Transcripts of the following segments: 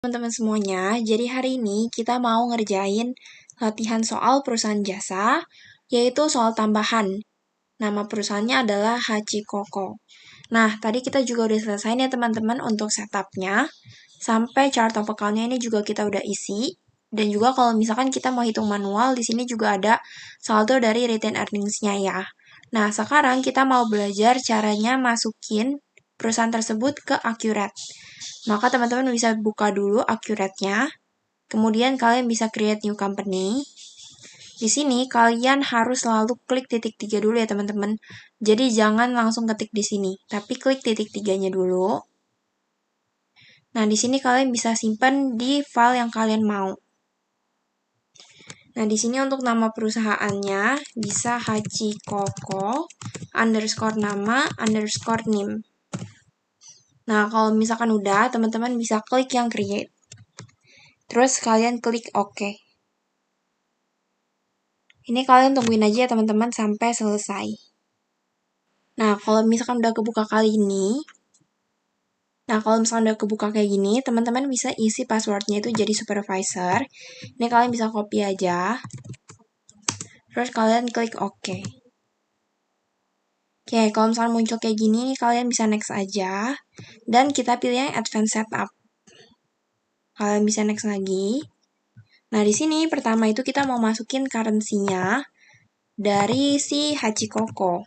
Teman-teman semuanya, jadi hari ini kita mau ngerjain latihan soal perusahaan jasa, yaitu soal tambahan. Nama perusahaannya adalah Hachikoko. Nah, tadi kita juga udah selesai nih teman-teman untuk setupnya, sampai chart of account-nya ini juga kita udah isi. Dan juga kalau misalkan kita mau hitung manual, di sini juga ada saldo dari retained earnings-nya ya. Nah, sekarang kita mau belajar caranya masukin perusahaan tersebut ke Accurate. Maka teman-teman bisa buka dulu Accurate-nya. Kemudian kalian bisa create new company. Di sini kalian harus selalu klik titik 3 dulu ya teman-teman. Jadi jangan langsung ketik di sini, tapi klik titik 3-nya dulu. Nah, di sini kalian bisa simpan di file yang kalian mau. Nah, di sini untuk nama perusahaannya bisa Hachikoko underscore nama underscore name. Nah, kalau misalkan udah, teman-teman bisa klik yang create. Terus kalian klik OK. Ini kalian tungguin aja ya teman-teman sampai selesai. Nah, kalau misalkan udah kebuka kali ini, kayak gini, teman-teman bisa isi passwordnya itu jadi supervisor. Ini kalian bisa copy aja. Terus kalian klik OK. Oke, kalau misalkan muncul kayak gini, kalian bisa next aja. Dan kita pilih yang advanced setup. Kalian bisa next lagi. Nah, di sini pertama itu kita mau masukin currency-nya dari si Hachikoko.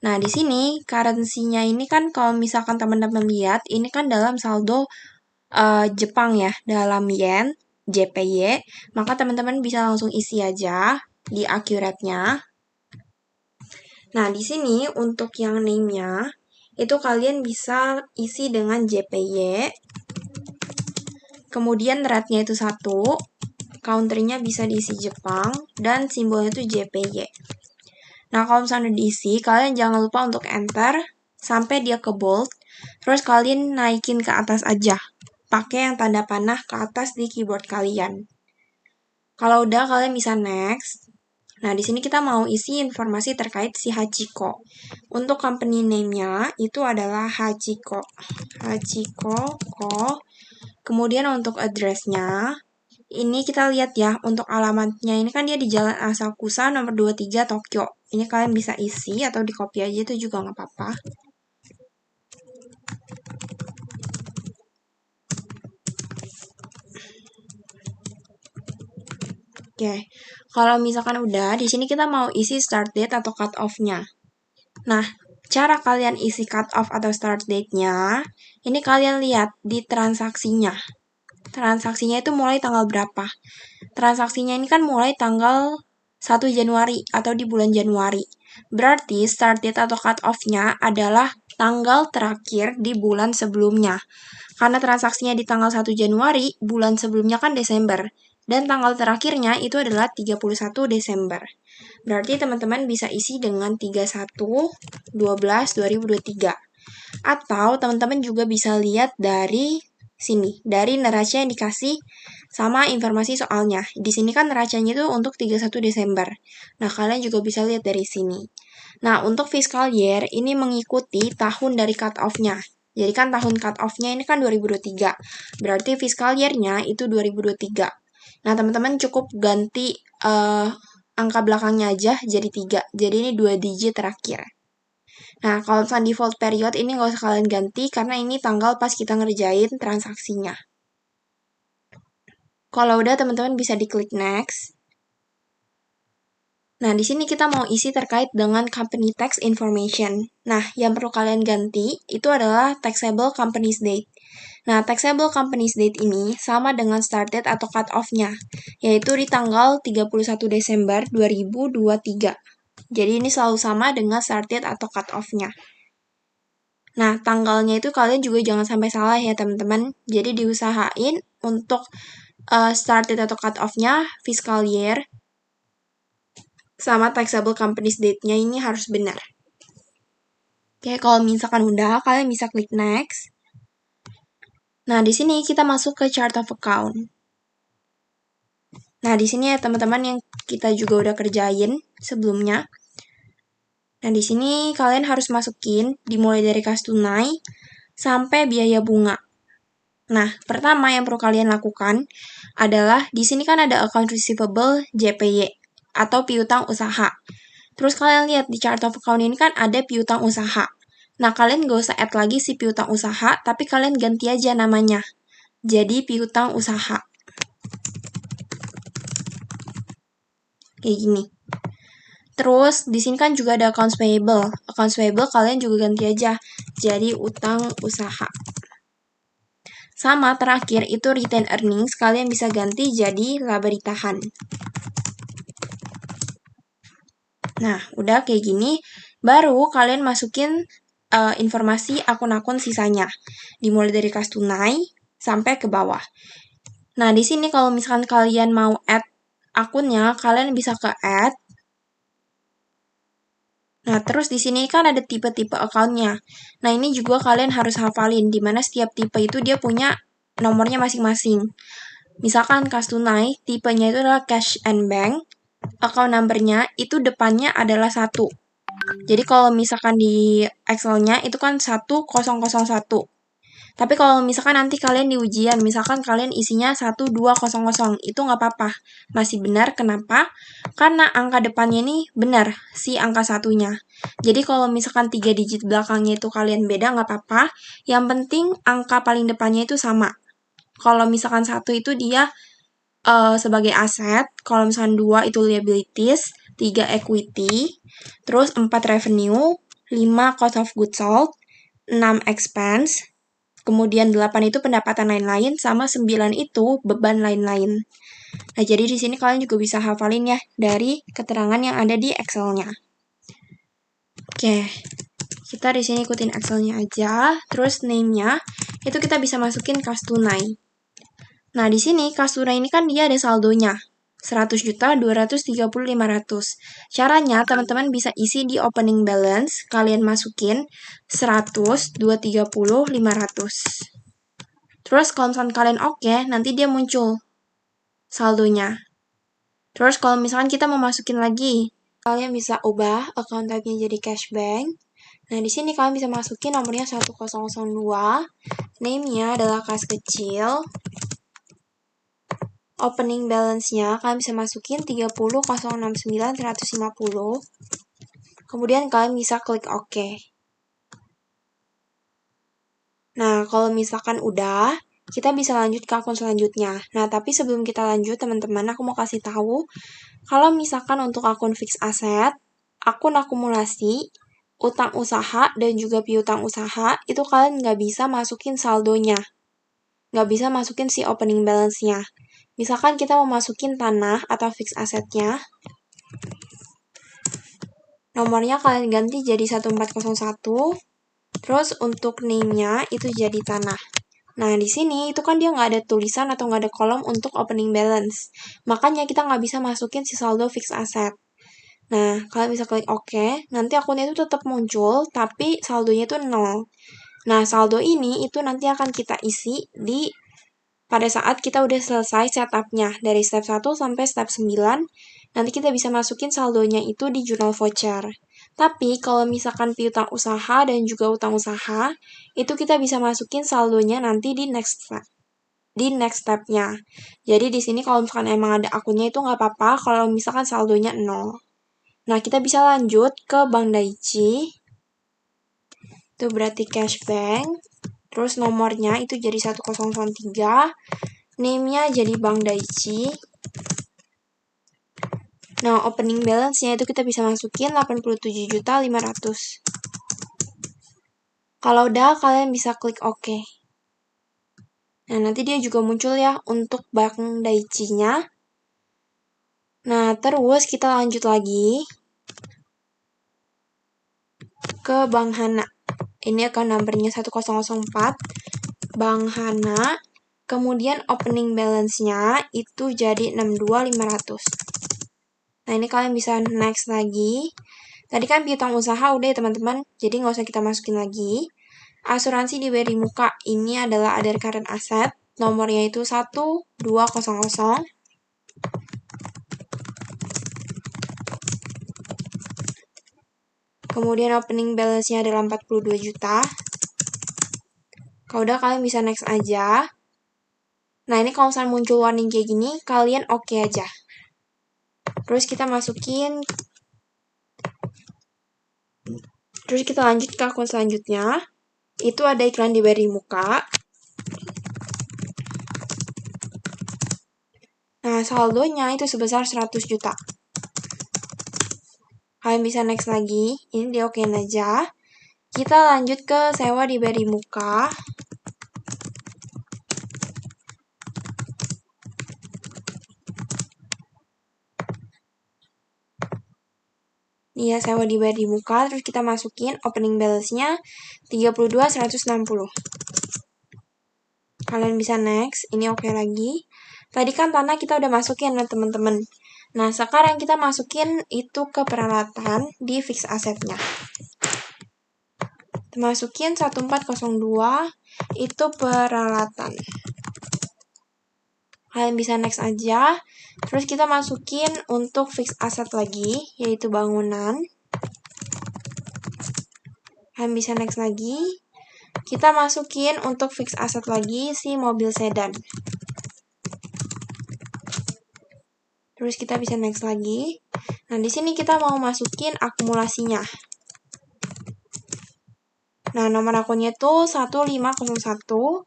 Nah, di sini currency-nya ini kan kalau misalkan teman-teman lihat, ini kan dalam saldo Jepang ya, dalam yen, JPY, maka teman-teman bisa langsung isi aja di Accurate-nya. Nah, di sini untuk yang name-nya, itu kalian bisa isi dengan JPY, kemudian rate-nya itu 1, country-nya bisa diisi Jepang, dan simbolnya itu JPY. Nah, kalau misalnya udah diisi, kalian jangan lupa untuk enter sampai dia ke bold. Terus kalian naikin ke atas aja. Pakai yang tanda panah ke atas di keyboard kalian. Kalau udah, kalian bisa next. Nah, di sini kita mau isi informasi terkait si Hachiko. Untuk company name-nya itu adalah Hachiko. Hachiko. Kemudian untuk address-nya, ini kita lihat ya, untuk alamatnya ini kan dia di Jalan Asakusa nomor 23 Tokyo. Ini kalian bisa isi atau di copy aja itu juga nggak apa-apa. Oke, kalau misalkan udah, di sini kita mau isi start date atau cut off-nya. Nah, cara kalian isi cut off atau start date-nya, ini kalian lihat di transaksinya. Transaksinya itu mulai tanggal berapa? Transaksinya ini kan mulai tanggal 1 Januari atau di bulan Januari. Berarti start date atau cut off-nya adalah tanggal terakhir di bulan sebelumnya. Karena transaksinya di tanggal 1 Januari, bulan sebelumnya kan Desember. Dan tanggal terakhirnya itu adalah 31 Desember. Berarti teman-teman bisa isi dengan 31/12/2023. Atau teman-teman juga bisa lihat dari sini, dari neraca yang dikasih sama informasi soalnya. Di sini kan neracanya itu untuk 31 Desember. Nah, kalian juga bisa lihat dari sini. Nah, untuk fiscal year ini mengikuti tahun dari cut off-nya. Jadi kan tahun cut off-nya ini kan 2023. Berarti fiscal year-nya itu 2023. Nah, teman-teman cukup ganti angka belakangnya aja jadi 3. Jadi ini 2 digit terakhir. Nah, kalau misalnya default period ini nggak usah kalian ganti karena ini tanggal pas kita ngerjain transaksinya. Kalau udah, teman-teman bisa diklik next. Nah, di sini kita mau isi terkait dengan company tax information. Nah, yang perlu kalian ganti itu adalah taxable company's date. Nah, taxable company's date ini sama dengan start date atau cut off-nya, yaitu di tanggal 31 Desember 2023. Jadi ini selalu sama dengan start date atau cut off-nya. Nah, tanggalnya itu kalian juga jangan sampai salah ya teman-teman. Jadi diusahain untuk start date atau cut off-nya fiscal year sama taxable company's date-nya ini harus benar. Oke, kalau misalkan udah, kalian bisa klik next. Nah, di sini kita masuk ke chart of account. Nah, di sini ya teman-teman yang kita juga udah kerjain sebelumnya. Nah, di sini kalian harus masukin dimulai dari kas tunai sampai biaya bunga. Nah, pertama yang perlu kalian lakukan adalah di sini kan ada account receivable JPY atau piutang usaha. Terus kalian lihat di chart of account ini kan ada piutang usaha. Nah, kalian nggak usah add lagi si piutang usaha, tapi kalian ganti aja namanya. Jadi piutang usaha. Kayak gini. Terus di sini kan juga ada accounts payable. Accounts payable kalian juga ganti aja. Jadi utang usaha. Sama terakhir itu retained earnings kalian bisa ganti jadi laba ditahan. Nah, udah kayak gini, baru kalian masukin informasi akun-akun sisanya. Dimulai dari kas tunai sampai ke bawah. Nah, di sini kalau misalkan kalian mau add akunnya, kalian bisa ke add. Nah, terus di sini kan ada tipe-tipe account-nya. Nah, ini juga kalian harus hafalin, di mana setiap tipe itu dia punya nomornya masing-masing. Misalkan kas tunai, tipenya itu adalah cash and bank, account number-nya itu depannya adalah 1. Jadi kalau misalkan di Excel-nya itu kan 1001. Tapi kalau misalkan nanti kalian di ujian, misalkan kalian isinya 1200, itu nggak apa-apa. Masih benar, kenapa? Karena angka depannya ini benar, si angka satunya. Jadi kalau misalkan 3 digit belakangnya itu kalian beda, nggak apa-apa. Yang penting angka paling depannya itu sama. Kalau misalkan 1 itu dia sebagai aset, kalau misalkan 2 itu liabilities, 3 equity, terus 4 revenue, 5 cost of goods sold, 6 expense, kemudian 8 itu pendapatan lain-lain, sama 9 itu beban lain-lain. Nah, jadi di sini kalian juga bisa hafalin ya dari keterangan yang ada di Excel-nya. Oke, kita di sini ikutin Excel-nya aja. Terus name-nya itu kita bisa masukin kas tunai. Nah, di sini kas tunai ini kan dia ada saldonya. 100.230.500. Caranya teman-teman bisa isi di opening balance, kalian masukin 100, 230, 500. Terus kalau misalkan kalian oke, nanti dia muncul saldonya. Terus kalau misalkan kita mau masukin lagi, kalian bisa ubah account type-nya jadi cash bank. Nah, di sini kalian bisa masukin nomornya 1002, name-nya adalah kas kecil. Opening balance-nya kalian bisa masukin 30.069.150. Kemudian kalian bisa klik OK. Nah, kalau misalkan udah, kita bisa lanjut ke akun selanjutnya. Nah, tapi sebelum kita lanjut, teman-teman, aku mau kasih tahu, kalau misalkan untuk akun fixed asset, akun akumulasi, utang usaha, dan juga piutang usaha, itu kalian nggak bisa masukin saldonya. Nggak bisa masukin si opening balance-nya. Misalkan kita mau masukin tanah atau fixed asset-nya, nomornya kalian ganti jadi 1401, terus untuk name-nya itu jadi tanah. Nah, di sini itu kan dia nggak ada tulisan atau nggak ada kolom untuk opening balance. Makanya kita nggak bisa masukin si saldo fixed asset. Nah, kalian bisa klik OK, nanti akunnya itu tetap muncul, tapi saldonya itu 0. Nah, saldo ini itu nanti akan kita isi pada saat kita udah selesai setupnya dari step 1 sampai step 9, nanti kita bisa masukin saldonya itu di jurnal voucher. Tapi kalau misalkan piutang usaha dan juga utang usaha, itu kita bisa masukin saldonya nanti di next step-nya. Jadi di sini kalau misalkan emang ada akunnya itu nggak apa-apa kalau misalkan saldonya 0. Nah, kita bisa lanjut ke Bank Daichi. Itu berarti cash bank. Terus nomornya itu jadi 1003. Name-nya jadi Bank Daichi. Nah, opening balance-nya itu kita bisa masukin 87.500. Kalau udah, kalian bisa klik OK. Nah, nanti dia juga muncul ya untuk Bank Daichi-nya. Nah, terus kita lanjut lagi ke Bank Hana. Ini account number-nya 1004. Bank Hana. Kemudian opening balance-nya itu jadi 62.500. Nah, ini kalian bisa next lagi. Tadi kan piutang usaha udah ya teman-teman, jadi nggak usah kita masukin lagi. Asuransi di BRI Muka, ini adalah other current asset. Nomornya itu 1200. Kemudian opening balance-nya adalah 42 juta. Kalau udah kalian bisa next aja. Nah, ini kalau misalnya muncul warning kayak gini, kalian oke aja. Terus kita masukin. Terus kita lanjut ke akun selanjutnya. Itu ada iklan di BRI Muka. Nah, saldonya itu sebesar 100 juta. Kalian bisa next lagi. Ini di okein aja. Kita lanjut ke sewa di BRI Muka. Iya, sewa di BRI Muka. Terus kita masukin opening balance-nya 32.160. Kalian bisa next. Ini oke lagi. Tadi kan tanah kita udah masukin ya teman-teman. Nah, sekarang kita masukin itu ke peralatan di fix assetnya. Masukin 1402 itu peralatan. Kalian bisa next aja. Terus kita masukin untuk fix asset lagi, yaitu bangunan. Kalian bisa next lagi. Kita masukin untuk fix asset lagi si mobil sedan. Terus kita bisa next lagi. Nah, di sini kita mau masukin akumulasinya. Nah, nomor akunnya itu 1501.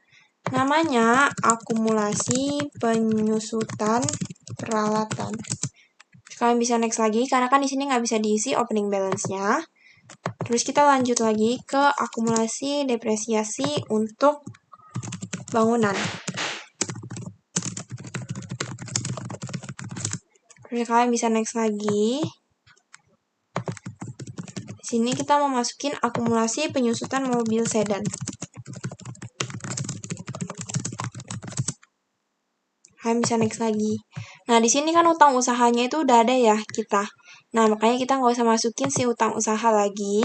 Namanya akumulasi penyusutan peralatan. Kalian bisa next lagi, karena kan di sini nggak bisa diisi opening balance-nya. Terus kita lanjut lagi ke akumulasi depresiasi untuk bangunan. Terus kalian bisa next lagi. Di sini kita mau masukin akumulasi penyusutan mobil sedan. Kalian bisa next lagi. Nah, di sini kan utang usahanya itu udah ada ya kita. Nah, makanya kita nggak usah masukin si utang usaha lagi.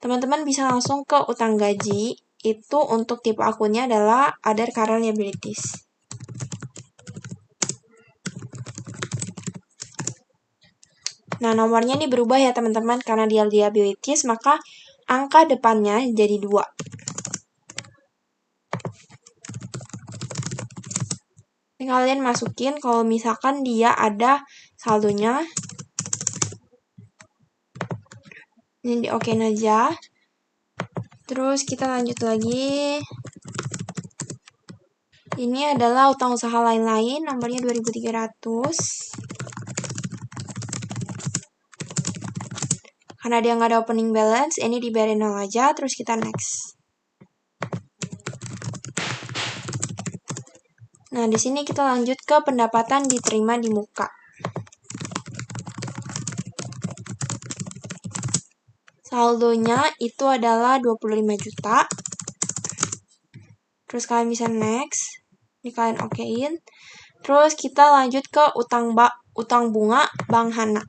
Teman-teman bisa langsung ke utang gaji. Itu untuk tipe akunnya adalah other current liabilities. Nah, nomornya ini berubah ya teman-teman. Karena dia liabilities, maka angka depannya jadi 2. Ini kalian masukin kalau misalkan dia ada saldonya. Ini di okein aja. Terus kita lanjut lagi. Ini adalah utang usaha lain-lain, nomornya 2300. Karena dia nggak ada opening balance, ini dibiarin 0 aja, terus kita next. Nah, di sini kita lanjut ke pendapatan diterima di muka. Saldonya itu adalah 25 juta. Terus kalian bisa next. Ini kalian okein. Terus kita lanjut ke utang bunga Bank Hana.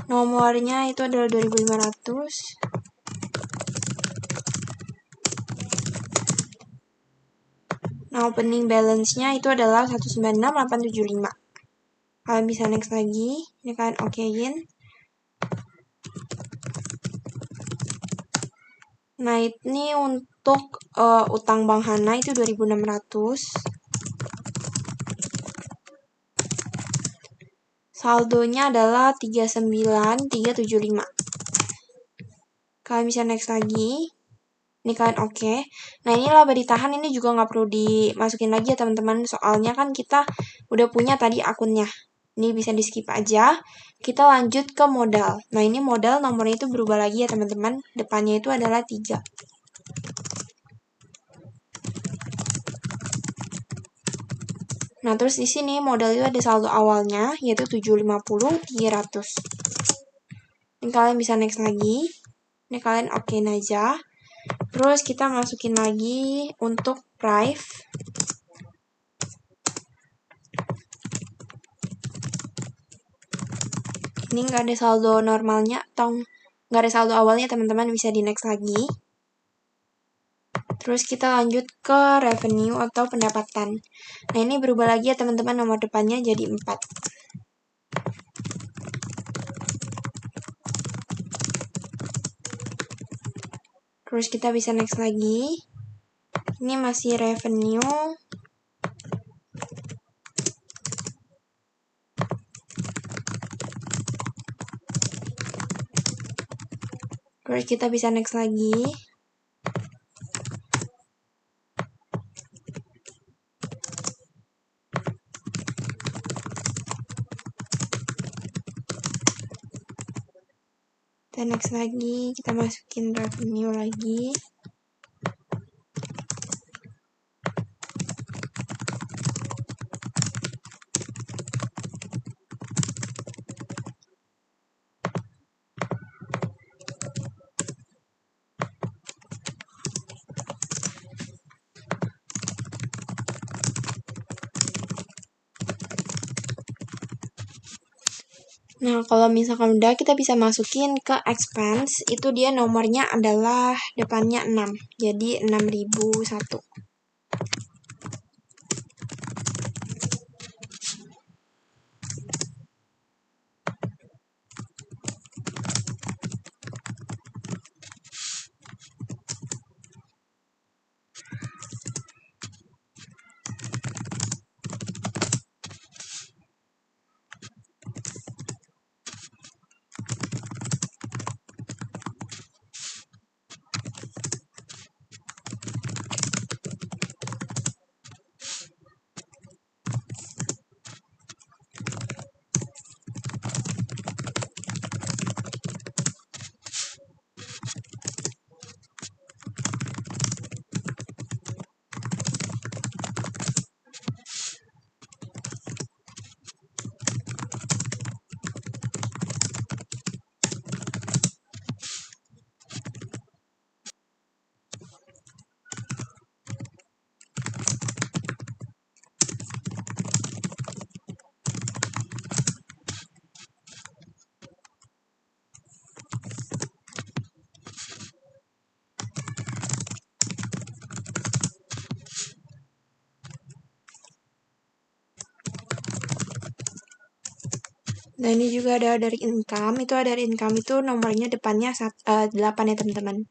Nomornya itu adalah 2500. Nah, opening balance-nya itu adalah 196.875. Kalian bisa next lagi. Ini kalian okein. Nah, ini untuk utang Bank Hana itu 2.600. Saldonya adalah 39.375. Kalian bisa next lagi. Ini kalian oke. Nah, ini laba ditahan ini juga nggak perlu dimasukin lagi ya teman-teman. Soalnya kan kita udah punya tadi akunnya. Ini bisa di skip aja. Kita lanjut ke modal. Nah, ini modal nomornya itu berubah lagi ya teman-teman. Depannya itu adalah 3. Nah, terus di sini modal itu ada saldo awalnya, yaitu 750.300. Ini kalian bisa next lagi. Ini kalian okein aja. Terus kita masukin lagi untuk price. Ini nggak ada saldo normalnya atau nggak ada saldo awalnya, teman-teman bisa di next lagi. Terus kita lanjut ke revenue atau pendapatan. Nah, ini berubah lagi ya teman-teman, nomor depannya jadi 4. Terus kita bisa next lagi. Ini masih revenue. Terus kita bisa next lagi. Kita next lagi, kita masukin revenue lagi. Nah, kalau misalkan udah, kita bisa masukin ke expense, itu dia nomornya adalah depannya 6, jadi 6001. Nah, ini juga ada dari income, itu ada dari income itu nomornya depannya 8 ya teman-teman.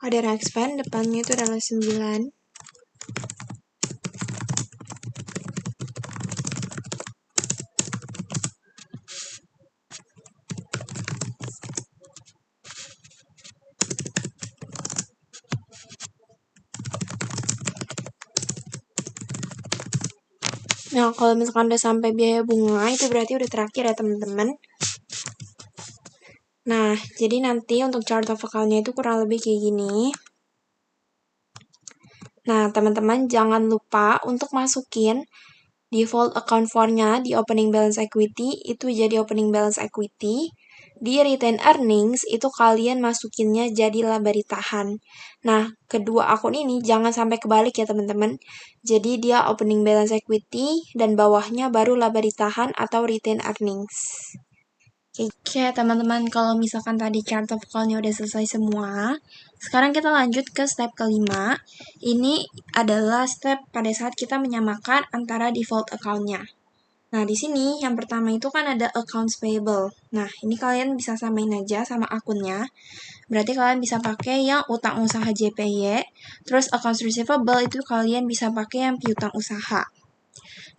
Ada expense, depannya itu adalah 9. Nah, kalau misalkan udah sampai biaya bunga, itu berarti udah terakhir ya teman-teman. Nah, jadi nanti untuk chart of account-nya itu kurang lebih kayak gini. Nah, teman-teman jangan lupa untuk masukin default account for-nya di opening balance equity, itu jadi opening balance equity. Di retain earnings, itu kalian masukinnya jadi laba ditahan. Nah, kedua akun ini jangan sampai kebalik ya teman-teman. Jadi dia opening balance equity, dan bawahnya baru laba ditahan atau retain earnings. Oke, teman-teman, kalau misalkan tadi chart of account-nya udah selesai semua, sekarang kita lanjut ke step kelima. Ini adalah step pada saat kita menyamakan antara default account-nya. Nah, di sini yang pertama itu kan ada accounts payable. Nah, ini kalian bisa samain aja sama akunnya. Berarti kalian bisa pakai yang utang usaha JPY, terus accounts receivable itu kalian bisa pakai yang piutang usaha.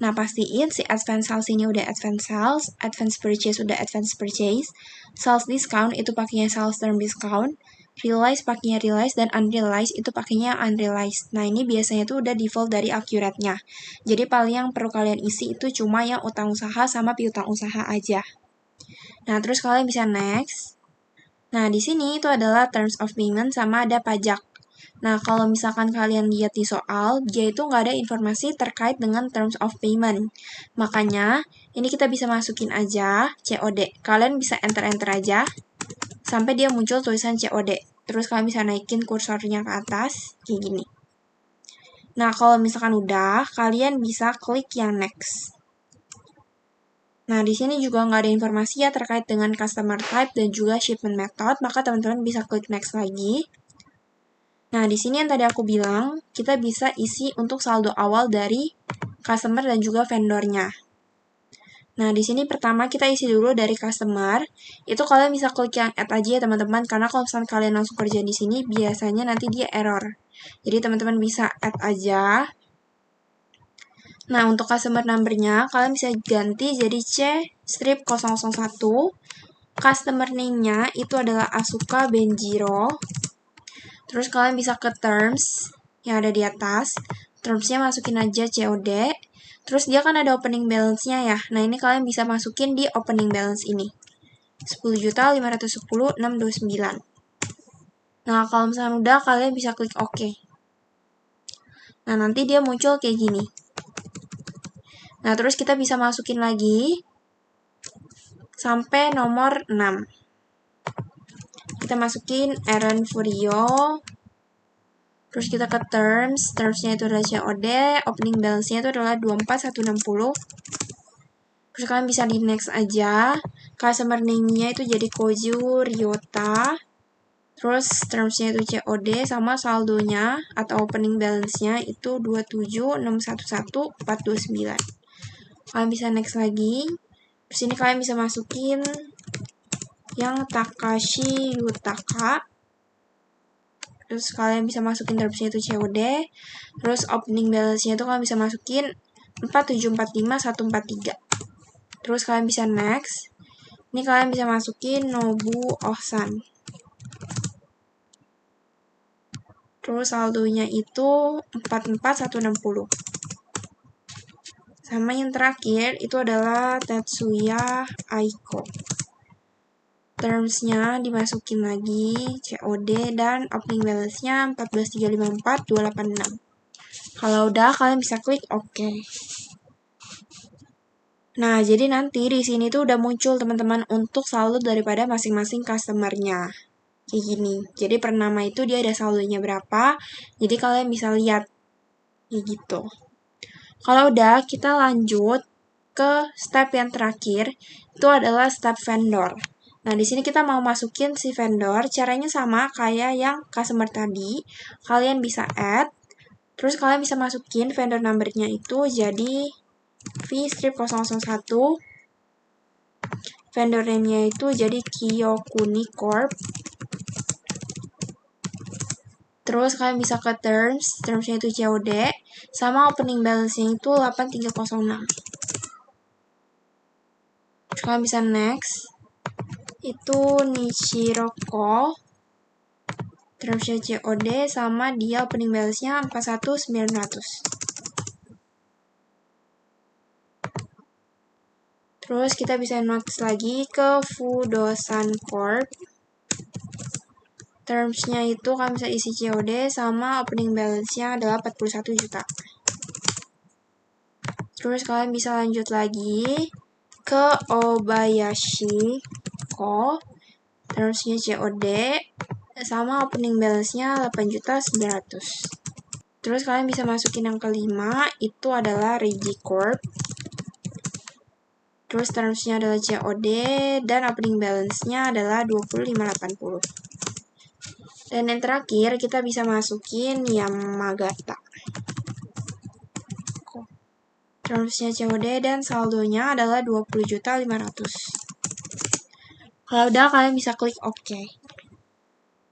Nah, pastiin si advance sales ini udah advance sales, advance purchase udah advance purchase, sales discount itu pakainya sales term discount, realize pakainya realize, dan unrealized itu pakainya unrealized. Nah, ini biasanya tuh udah default dari accurate-nya. Jadi paling yang perlu kalian isi itu cuma yang utang usaha sama piutang usaha aja. Nah, terus kalian bisa next. Nah, di sini itu adalah terms of payment sama ada pajak. Nah, kalau misalkan kalian lihat di soal, dia itu nggak ada informasi terkait dengan terms of payment. Makanya, ini kita bisa masukin aja COD. Kalian bisa enter-enter aja, sampai dia muncul tulisan COD. Terus kalian bisa naikin kursornya ke atas, kayak gini. Nah, kalau misalkan udah, kalian bisa klik yang next. Nah, di sini juga nggak ada informasi ya terkait dengan customer type dan juga shipment method, maka teman-teman bisa klik next lagi. Nah, di sini yang tadi aku bilang, kita bisa isi untuk saldo awal dari customer dan juga vendornya. Nah, di sini pertama kita isi dulu dari customer. Itu kalian bisa klik yang add aja ya teman-teman, karena kalau misalnya kalian langsung kerja di sini, biasanya nanti dia error. Jadi teman-teman bisa add aja. Nah, untuk customer number-nya, kalian bisa ganti jadi C-001. Customer name-nya itu adalah Asuka Benjiro. Terus kalian bisa ke terms yang ada di atas. Terms-nya masukin aja COD. Terus dia kan ada opening balance-nya ya. Nah, ini kalian bisa masukin di opening balance ini. 10.510.629. Nah, kalau misalnya udah, kalian bisa klik OK. Nah, nanti dia muncul kayak gini. Nah, terus kita bisa masukin lagi sampai nomor 6. Kita masukin Aaron Furio. Terus kita ke terms-nya itu adalah COD, opening balance-nya itu adalah 24.160. Terus kalian bisa di next aja. Customer name-nya itu jadi Koju Ryota. Terus terms-nya itu COD sama saldonya atau opening balance-nya itu 27.611.429. Kalian bisa next lagi. Terus ini kalian bisa masukin yang Takashi Yutaka. Terus kalian bisa masukin terms-nya itu COD. Terus opening balance-nya itu kalian bisa masukin 4745.143. Terus kalian bisa next. Ini kalian bisa masukin Nobu Ohsan. Terus saldonya itu 44.160. Sama yang terakhir itu adalah Tetsuya Aiko. Terms-nya dimasukin lagi COD dan opening balance-nya 14.354.286. Kalau udah kalian bisa klik OK. Nah, jadi nanti di sini tuh udah muncul teman-teman untuk saldo daripada masing-masing customer-nya. Kayak gini. Jadi per nama itu dia ada saldonya berapa. Jadi kalian bisa lihat. Kayak gitu. Kalau udah, kita lanjut ke step yang terakhir. Itu adalah step vendor. Nah, di sini kita mau masukin si vendor. Caranya sama kayak yang customer tadi. Kalian bisa add. Terus kalian bisa masukin vendor number-nya itu jadi V-001. Vendor name-nya itu jadi Kiyokuni Corp. Terus kalian bisa ke terms-nya itu COD, sama opening balance-nya itu 8306. Terus kalian bisa next, itu Nishiroko, terms-nya COD, sama dia opening balance-nya 41.900. Terus kita bisa next lagi ke Fudosan Corp. Terms-nya itu kalian bisa isi COD sama opening balance-nya adalah 41 juta. Terus kalian bisa lanjut lagi ke Obayashi Co. Terusnya COD sama opening balance-nya 8.900. Terus kalian bisa masukin yang kelima, itu adalah Regi Corp. Terus terusnya adalah COD dan opening balance-nya adalah 25.80. Dan yang terakhir kita bisa masukin Yamagata. Terusnya COD dan saldonya adalah 20.500. Kalau udah kalian bisa klik OK.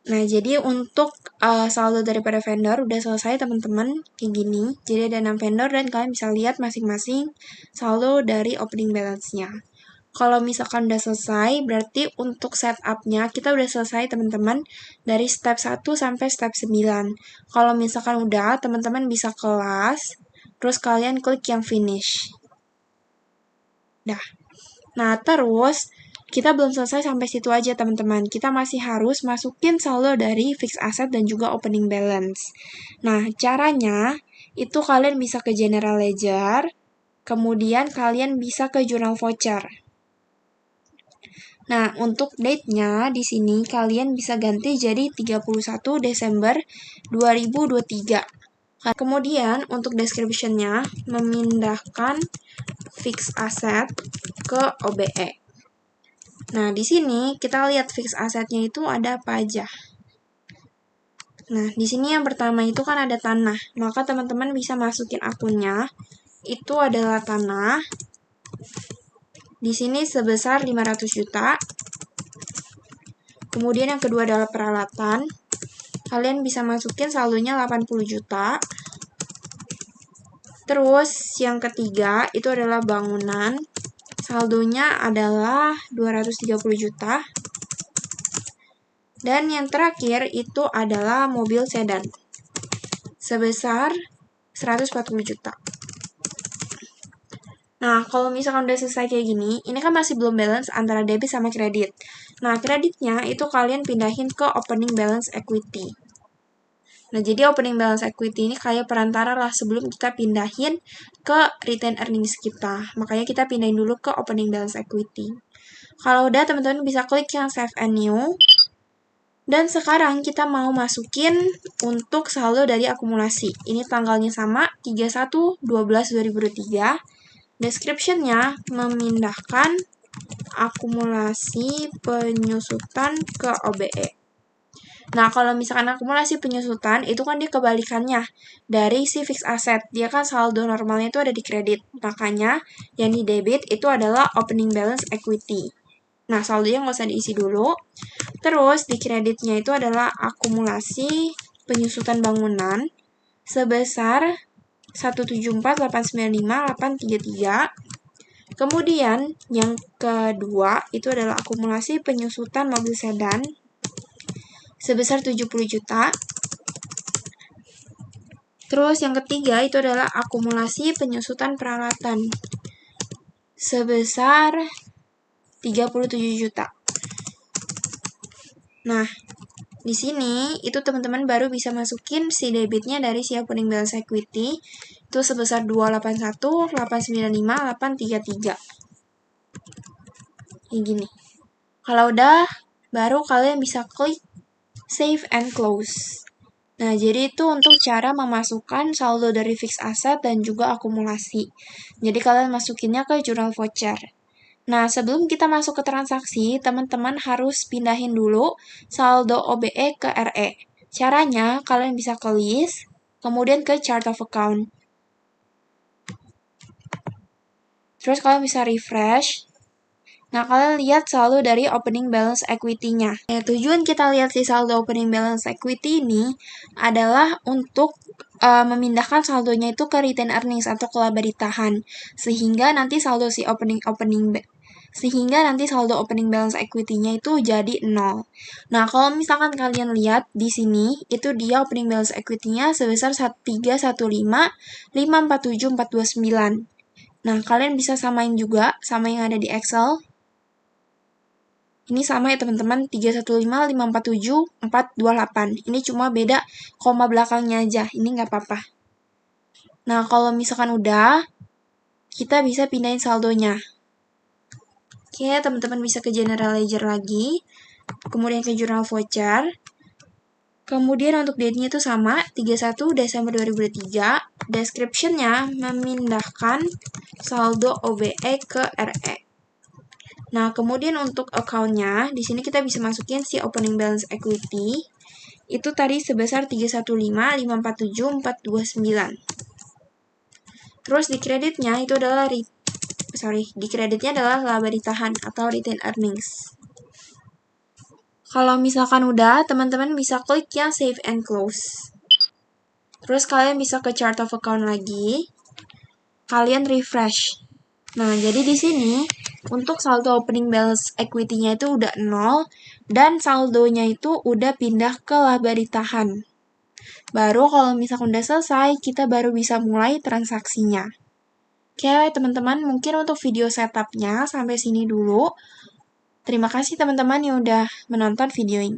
Nah, jadi untuk saldo daripada vendor udah selesai teman-teman, kayak gini. Jadi ada 6 vendor dan kalian bisa lihat masing-masing saldo dari opening balance-nya. Kalau misalkan udah selesai, berarti untuk setup-nya kita udah selesai teman-teman dari step 1 sampai step 9. Kalau misalkan udah, teman-teman bisa kelas, terus kalian klik yang finish. Nah, terus kita belum selesai sampai situ aja teman-teman. Kita masih harus masukin saldo dari fixed asset dan juga opening balance. Nah, caranya itu kalian bisa ke general ledger, kemudian kalian bisa ke journal voucher. Nah, untuk date-nya di sini kalian bisa ganti jadi 31 Desember 2023. Kemudian untuk description-nya memindahkan fixed asset ke OBE. Nah, di sini kita lihat fixed asset-nya itu ada apa aja. Nah, di sini yang pertama itu kan ada tanah. Maka teman-teman bisa masukin akunnya. Itu adalah tanah. Di sini sebesar 500 juta. Kemudian yang kedua adalah peralatan. Kalian bisa masukin saldonya 80 juta. Terus yang ketiga itu adalah bangunan. Saldonya adalah 230 juta. Dan yang terakhir itu adalah mobil sedan. Sebesar 140 juta. Nah, kalau misalkan udah selesai kayak gini, ini kan masih belum balance antara debit sama kredit. Nah, kreditnya itu kalian pindahin ke opening balance equity. Nah, jadi opening balance equity ini kayak perantara lah sebelum kita pindahin ke retained earnings kita. Makanya kita pindahin dulu ke opening balance equity. Kalau udah, teman-teman bisa klik yang save and new. Dan sekarang kita mau masukin untuk saldo dari akumulasi. Ini tanggalnya sama, 31/12/2023. Description-nya memindahkan akumulasi penyusutan ke OBE. Nah, kalau misalkan akumulasi penyusutan, itu kan dia kebalikannya dari si fixed asset. Dia kan saldo normalnya itu ada di kredit. Makanya, yang di debit itu adalah opening balance equity. Nah, saldonya nggak usah diisi dulu. Terus, di kreditnya itu adalah akumulasi penyusutan bangunan sebesar 174.895.833. Kemudian yang kedua itu adalah akumulasi penyusutan mobil sedan sebesar 70 juta. Terus yang ketiga itu adalah akumulasi penyusutan peralatan sebesar 37 juta. Nah, di sini itu teman-teman baru bisa masukin si debitnya dari si opening balance equity itu sebesar 281.895.833. Kayak gini. Kalau udah, baru kalian bisa klik save and close. Nah, jadi itu untuk cara memasukkan saldo dari fixed asset dan juga akumulasi. Jadi kalian masukinnya ke jurnal voucher. Nah, sebelum kita masuk ke transaksi, teman-teman harus pindahin dulu saldo OBE ke RE. Caranya, kalian bisa ke list, kemudian ke chart of account. Terus kalian bisa refresh. Nah, kalian lihat saldo dari opening balance equity-nya. Tujuan kita lihat si saldo opening balance equity ini adalah untuk memindahkan saldonya itu ke retained earnings atau ke laba ditahan. Sehingga nanti saldo opening balance equity-nya itu jadi 0. Nah, kalau misalkan kalian lihat di sini, itu dia opening balance equity-nya sebesar 315.547.429. Nah, kalian bisa samain juga sama yang ada di Excel. Ini sama ya teman-teman, 315.547.428. Ini cuma beda koma belakangnya aja, ini nggak apa-apa. Nah, kalau misalkan udah, kita bisa pindahin saldonya. Oke, teman-teman bisa ke General Ledger lagi, kemudian ke Jurnal Voucher. Kemudian untuk date-nya itu sama, 31 Desember 2023. Description-nya memindahkan saldo OBE ke RE. Nah, kemudian untuk account-nya, di sini kita bisa masukin si opening balance equity. Itu tadi sebesar 315.547.429. Terus di kreditnya itu adalah laba ditahan atau retained earnings. Kalau misalkan udah, teman-teman bisa klik yang save and close. Terus kalian bisa ke chart of account lagi. Kalian refresh. Nah, jadi di sini untuk saldo opening balance equity-nya itu udah 0 dan saldonya itu udah pindah ke laba ditahan. Baru kalau misalkan udah selesai, kita baru bisa mulai transaksinya. Oke, teman-teman, mungkin untuk video setupnya sampai sini dulu. Terima kasih teman-teman yang udah menonton video ini.